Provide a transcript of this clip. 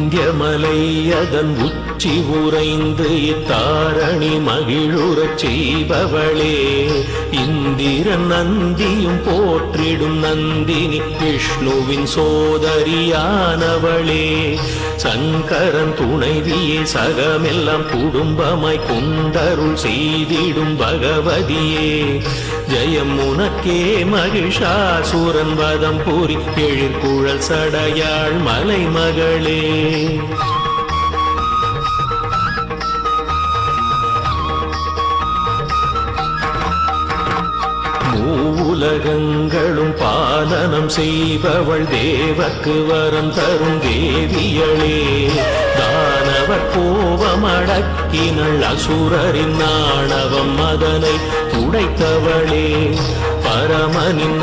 விந்தியமலை அதன் உச்சி உறைந்து இத்தாரணி மகிழுறச் செய்பவளே, இந்திரன் நந்தியும் போற்றிடும் நந்தினி விஷ்ணுவின் சோதரியானவளே, சங்கரன் துணைவியே சகமெல்லாம் குடும்பமாய் கொண்டருள் செய்திடும் பகவதியே, ஜெயம் உனக்கே மகிஷாசுரன் வதம் புரி எழிற்குழல் சடையாள் மலை மகளே. மூவுலகங்களும் பாலனம் செய்பவள் தேவக்கு வரம் தரும் தேவியளே, தானவர் கோபமடக்கினள் அசுரரின் ஆணவம் அதனை உடைத்தவளே, பரமனின்